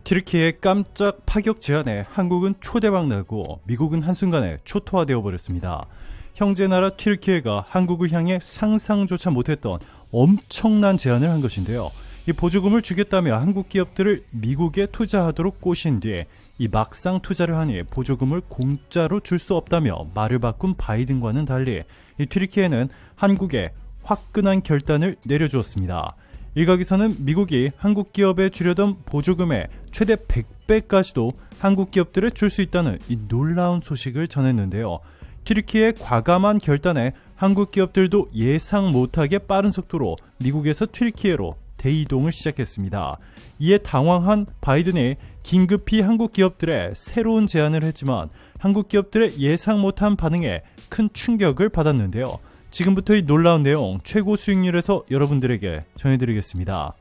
튀르키예의 깜짝 파격 제안에 한국은 초대박 나고 미국은 한순간에 초토화되어 버렸습니다. 형제나라 튀르키예가 한국을 향해 상상조차 못했던 엄청난 제안을 한 것인데요. 이 보조금을 주겠다며 한국 기업들을 미국에 투자하도록 꼬신 뒤에 이 막상 투자를 하니 보조금을 공짜로 줄 수 없다며 말을 바꾼 바이든과는 달리 이 튀르키예는 한국에 화끈한 결단을 내려주었습니다. 일각에서는 미국이 한국 기업에 주려던 보조금의 최대 100배까지도 한국 기업들에 줄 수 있다는 이 놀라운 소식을 전했는데요. 튀르키예의 과감한 결단에 한국 기업들도 예상 못하게 빠른 속도로 미국에서 튀르키예로 대이동을 시작했습니다. 이에 당황한 바이든이 긴급히 한국 기업들의 새로운 제안을 했지만 한국 기업들의 예상 못한 반응에 큰 충격을 받았는데요. 지금부터 이 놀라운 내용 최고 수익률에서 여러분들에게 전해드리겠습니다.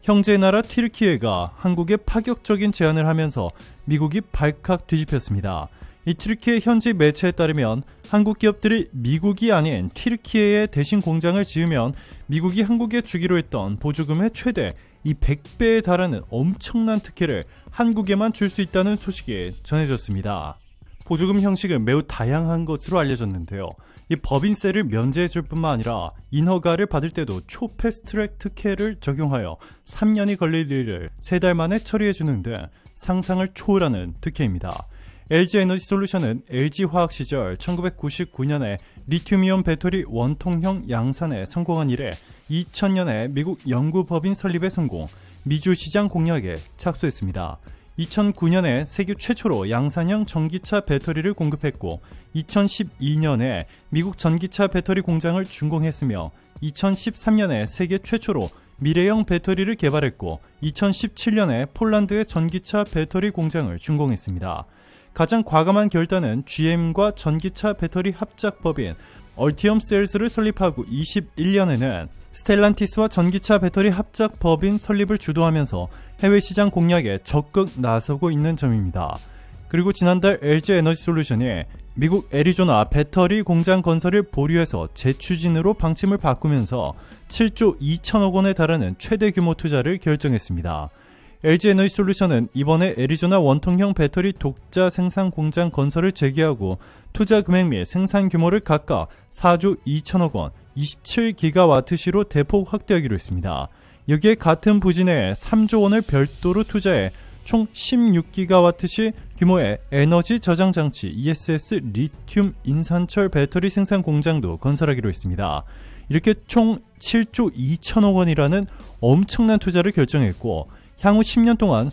형제 나라 튀르키예가 한국에 파격적인 제안을 하면서 미국이 발칵 뒤집혔습니다. 이 튀르키예 현지 매체에 따르면 한국 기업들이 미국이 아닌 튀르키예에 대신 공장을 지으면 미국이 한국에 주기로 했던 보조금의 최대 이 100배에 달하는 엄청난 특혜를 한국에만 줄 수 있다는 소식이 전해졌습니다. 보조금 형식은 매우 다양한 것으로 알려졌는데요. 이 법인세를 면제해 줄 뿐만 아니라 인허가를 받을 때도 초패스트트랙 특혜를 적용하여 3년이 걸릴 일을 3달 만에 처리해 주는 등 상상을 초월하는 특혜입니다. LG에너지솔루션은 LG화학 시절 1999년에 리튬이온 배터리 원통형 양산에 성공한 이래 2000년에 미국 연구 법인 설립에 성공, 미주 시장 공략에 착수했습니다. 2009년에 세계 최초로 양산형 전기차 배터리를 공급했고 2012년에 미국 전기차 배터리 공장을 준공했으며 2013년에 세계 최초로 미래형 배터리를 개발했고 2017년에 폴란드의 전기차 배터리 공장을 준공했습니다. 가장 과감한 결단은 GM과 전기차 배터리 합작법인 얼티엄 셀스를 설립하고 21년에는 스텔란티스와 전기차 배터리 합작법인 설립을 주도하면서 해외 시장 공략에 적극 나서고 있는 점입니다. 그리고 지난달 LG에너지솔루션이 미국 애리조나 배터리 공장 건설을 보류해서 재추진으로 방침을 바꾸면서 7조 2천억 원에 달하는 최대 규모 투자를 결정했습니다. LG에너지솔루션은 이번에 애리조나 원통형 배터리 독자 생산 공장 건설을 재개하고 투자 금액 및 생산 규모를 각각 4조 2천억 원, 27기가와트시로 대폭 확대하기로 했습니다. 여기에 같은 부지 내에 3조 원을 별도로 투자해 총 16기가와트시 규모의 에너지 저장 장치 ESS 리튬 인산철 배터리 생산 공장도 건설하기로 했습니다. 이렇게 총 7조 2천억 원이라는 엄청난 투자를 결정했고 향후 10년 동안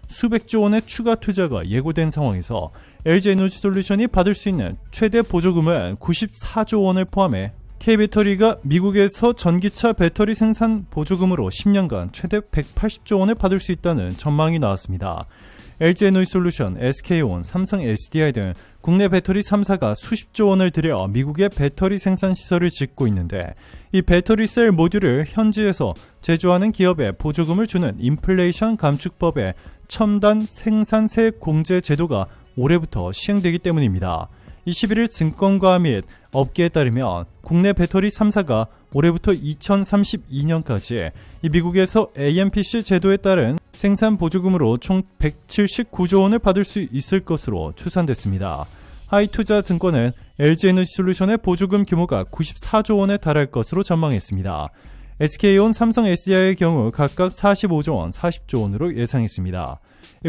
수백조 원의 추가 투자가 예고된 상황에서 LG에너지솔루션이 받을 수 있는 최대 보조금은 94조 원을 포함해 K배터리가 미국에서 전기차 배터리 생산 보조금으로 10년간 최대 180조 원을 받을 수 있다는 전망이 나왔습니다. LG에너지솔루션, SK온, 삼성 SDI 등 국내 배터리 3사가 수십조 원을 들여 미국의 배터리 생산 시설을 짓고 있는데 이 배터리 셀 모듈을 현지에서 제조하는 기업에 보조금을 주는 인플레이션 감축법의 첨단 생산세 공제 제도가 올해부터 시행되기 때문입니다. 21일 증권가 및 업계에 따르면 국내 배터리 3사가 올해부터 2032년까지 미국에서 AMPC 제도에 따른 생산 보조금으로 총 179조 원을 받을 수 있을 것으로 추산됐습니다. 하이투자증권은 LG에너지솔루션의 보조금 규모가 94조 원에 달할 것으로 전망했습니다. SK온, 삼성 SDI의 경우 각각 45조 원, 40조 원으로 예상했습니다.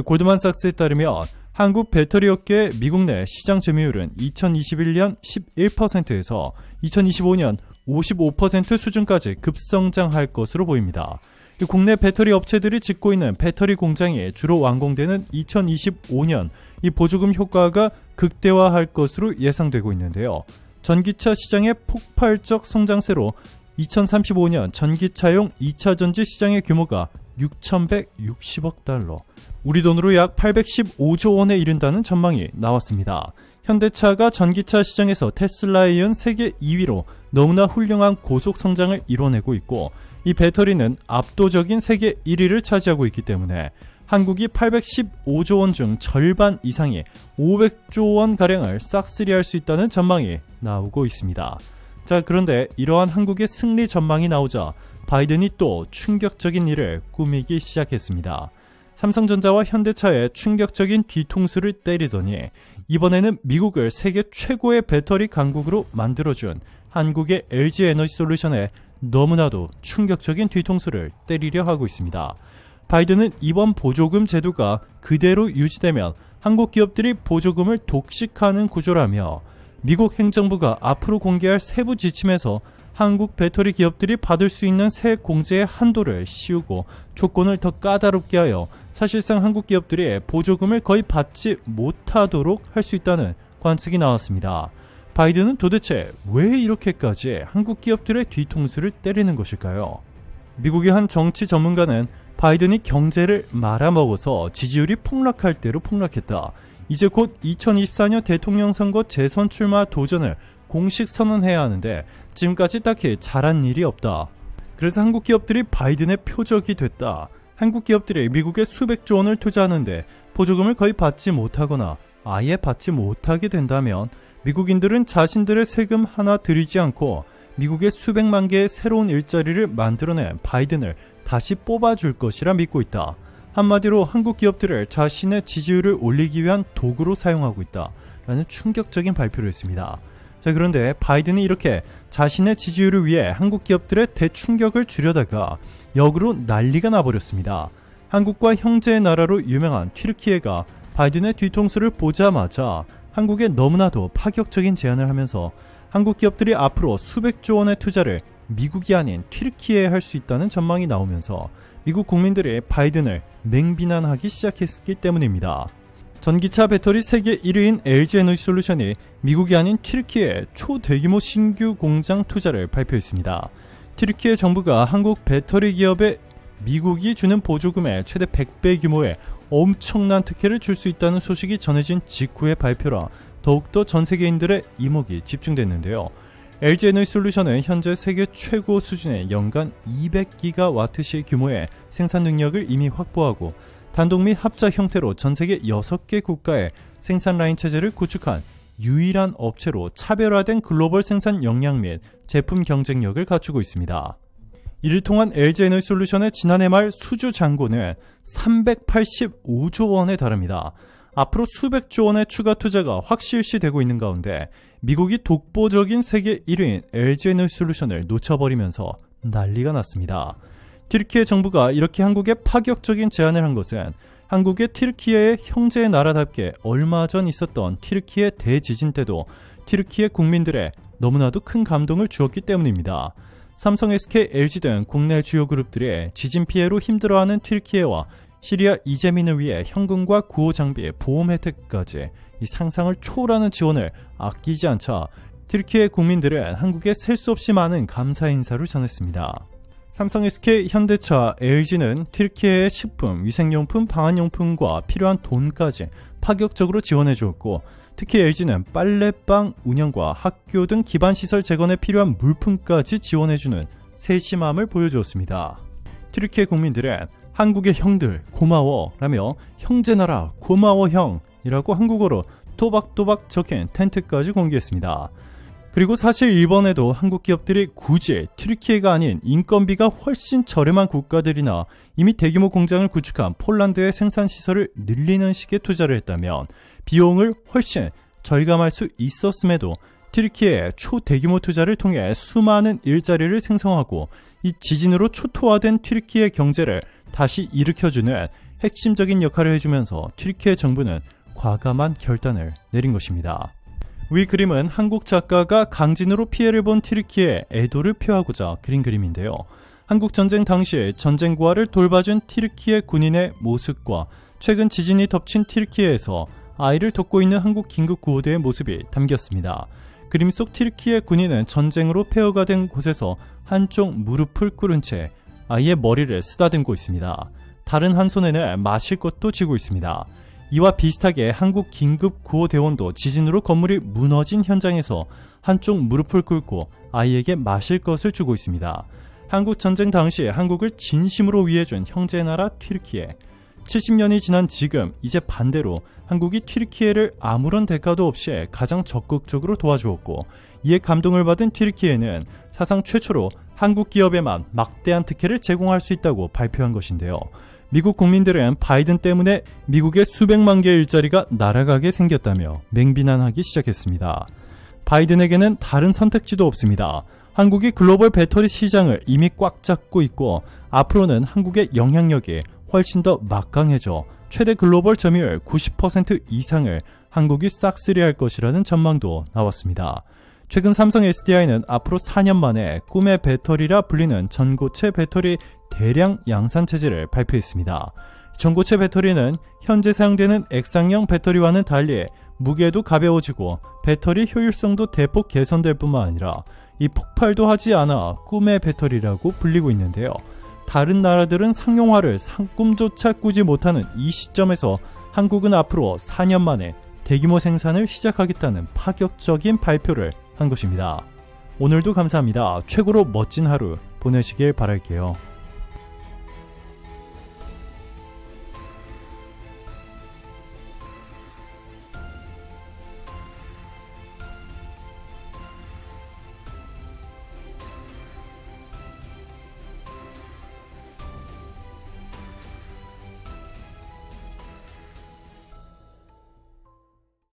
골드만삭스에 따르면 한국 배터리 업계의 미국 내 시장 점유율은 2021년 11%에서 2025년 55% 수준까지 급성장할 것으로 보입니다. 국내 배터리 업체들이 짓고 있는 배터리 공장이 주로 완공되는 2025년 이 보조금 효과가 극대화할 것으로 예상되고 있는데요. 전기차 시장의 폭발적 성장세로 2035년 전기차용 2차 전지 시장의 규모가 6,160억 달러, 우리 돈으로 약 815조 원에 이른다는 전망이 나왔습니다. 현대차가 전기차 시장에서 테슬라에 이은 세계 2위로 너무나 훌륭한 고속 성장을 이뤄내고 있고 이 배터리는 압도적인 세계 1위를 차지하고 있기 때문에 한국이 815조 원 중 절반 이상의 500조 원가량을 싹쓸이할 수 있다는 전망이 나오고 있습니다. 자, 그런데 이러한 한국의 승리 전망이 나오자 바이든이 또 충격적인 일을 꾸미기 시작했습니다. 삼성전자와 현대차의 충격적인 뒤통수를 때리더니 이번에는 미국을 세계 최고의 배터리 강국으로 만들어준 한국의 LG에너지솔루션에 너무나도 충격적인 뒤통수를 때리려 하고 있습니다. 바이든은 이번 보조금 제도가 그대로 유지되면 한국 기업들이 보조금을 독식하는 구조라며 미국 행정부가 앞으로 공개할 세부 지침에서 한국 배터리 기업들이 받을 수 있는 세액 공제의 한도를 씌우고 조건을 더 까다롭게 하여 사실상 한국 기업들이 보조금을 거의 받지 못하도록 할 수 있다는 관측이 나왔습니다. 바이든은 도대체 왜 이렇게까지 한국 기업들의 뒤통수를 때리는 것일까요? 미국의 한 정치 전문가는 바이든이 경제를 말아먹어서 지지율이 폭락할 대로 폭락했다. 이제 곧 2024년 대통령 선거 재선 출마 도전을 공식 선언해야 하는데 지금까지 딱히 잘한 일이 없다. 그래서 한국 기업들이 바이든의 표적이 됐다. 한국 기업들이 미국에 수백조 원을 투자하는데 보조금을 거의 받지 못하거나 아예 받지 못하게 된다면 미국인들은 자신들의 세금 하나 들이지 않고 미국의 수백만 개의 새로운 일자리를 만들어낸 바이든을 다시 뽑아줄 것이라 믿고 있다. 한마디로 한국 기업들을 자신의 지지율을 올리기 위한 도구로 사용하고 있다. 라는 충격적인 발표를 했습니다. 자, 그런데 바이든이 이렇게 자신의 지지율을 위해 한국 기업들의 대충격을 주려다가 역으로 난리가 나버렸습니다. 한국과 형제의 나라로 유명한 튀르키예가 바이든의 뒤통수를 보자마자 한국에 너무나도 파격적인 제안을 하면서 한국 기업들이 앞으로 수백조 원의 투자를 미국이 아닌 튀르키예에 할 수 있다는 전망이 나오면서 미국 국민들이 바이든을 맹비난하기 시작했기 때문입니다. 전기차 배터리 세계 1위인 LG에너지솔루션이 미국이 아닌 튀르키예 초대규모 신규 공장 투자를 발표했습니다. 튀르키예 정부가 한국 배터리 기업에 미국이 주는 보조금의 최대 100배 규모의 엄청난 특혜를 줄 수 있다는 소식이 전해진 직후의 발표라 더욱더 전 세계인들의 이목이 집중됐는데요. LG에너지솔루션은 현재 세계 최고 수준의 연간 200기가와트시 규모의 생산 능력을 이미 확보하고 단독 및 합작 형태로 전 세계 6개 국가의 생산 라인 체제를 구축한 유일한 업체로 차별화된 글로벌 생산 역량 및 제품 경쟁력을 갖추고 있습니다. 이를 통한 LG에너지솔루션의 지난해 말 수주 잔고는 385조 원에 달합니다. 앞으로 수백조 원의 추가 투자가 확실시되고 있는 가운데 미국이 독보적인 세계 1위인 LG에너지솔루션을 놓쳐버리면서 난리가 났습니다. 튀르키예 정부가 이렇게 한국에 파격적인 제안을 한 것은 한국의 튀르키예의 형제의 나라답게 얼마 전 있었던 튀르키예 대지진 때도 튀르키예 국민들의 너무나도 큰 감동을 주었기 때문입니다. 삼성, SK, LG 등 국내 주요 그룹들의 지진 피해로 힘들어하는 튀르키예와 시리아 이재민을 위해 현금과 구호 장비, 보험 혜택까지 이 상상을 초월하는 지원을 아끼지 않자 튀르키예 국민들은 한국에 셀 수 없이 많은 감사 인사를 전했습니다. 삼성, SK, 현대차, LG는 튀르키예의 식품, 위생용품, 방한용품과 필요한 돈까지 파격적으로 지원해 주었고 특히 LG는 빨래방 운영과 학교 등 기반시설 재건에 필요한 물품까지 지원해주는 세심함을 보여주었습니다. 튀르키예 국민들은 한국의 형들 고마워 라며 형제나라 고마워 형이라고 한국어로 또박또박 적힌 텐트까지 공개했습니다. 그리고 사실 이번에도 한국 기업들이 굳이 튀르키예가 아닌 인건비가 훨씬 저렴한 국가들이나 이미 대규모 공장을 구축한 폴란드의 생산시설을 늘리는 식의 투자를 했다면 비용을 훨씬 절감할 수 있었음에도 튀르키예의 초대규모 투자를 통해 수많은 일자리를 생성하고 이 지진으로 초토화된 튀르키예 경제를 다시 일으켜주는 핵심적인 역할을 해주면서 튀르키예 정부는 과감한 결단을 내린 것입니다. 위 그림은 한국 작가가 강진으로 피해를 본 튀르키예의 애도를 표하고자 그린 그림인데요. 한국전쟁 당시 전쟁 고아를 돌봐준 튀르키예 군인의 모습과 최근 지진이 덮친 튀르키예에서 아이를 돕고 있는 한국 긴급구호대의 모습이 담겼습니다. 그림 속 튀르키예 군인은 전쟁으로 폐허가 된 곳에서 한쪽 무릎을 꿇은 채 아이의 머리를 쓰다듬고 있습니다. 다른 한 손에는 마실 것도 쥐고 있습니다. 이와 비슷하게 한국 긴급구호대원도 지진으로 건물이 무너진 현장에서 한쪽 무릎을 꿇고 아이에게 마실 것을 주고 있습니다. 한국 전쟁 당시 한국을 진심으로 위해준 형제의 나라 튀르키예. 70년이 지난 지금 이제 반대로 한국이 튀르키예를 아무런 대가도 없이 가장 적극적으로 도와주었고 이에 감동을 받은 튀르키예는 사상 최초로 한국 기업에만 막대한 특혜를 제공할 수 있다고 발표한 것인데요. 미국 국민들은 바이든 때문에 미국의 수백만 개의 일자리가 날아가게 생겼다며 맹비난하기 시작했습니다. 바이든에게는 다른 선택지도 없습니다. 한국이 글로벌 배터리 시장을 이미 꽉 잡고 있고 앞으로는 한국의 영향력이 훨씬 더 막강해져 최대 글로벌 점유율 90% 이상을 한국이 싹쓸이할 것이라는 전망도 나왔습니다. 최근 삼성 SDI는 앞으로 4년 만에 꿈의 배터리라 불리는 전고체 배터리 대량 양산 체제를 발표했습니다. 전고체 배터리는 현재 사용되는 액상형 배터리와는 달리 무게도 가벼워지고 배터리 효율성도 대폭 개선될 뿐만 아니라 이 폭발도 하지 않아 꿈의 배터리라고 불리고 있는데요. 다른 나라들은 상용화를 상꿈조차 꾸지 못하는 이 시점에서 한국은 앞으로 4년 만에 대규모 생산을 시작하겠다는 파격적인 발표를 한 것입니다. 오늘도 감사합니다. 최고로 멋진 하루 보내시길 바랄게요.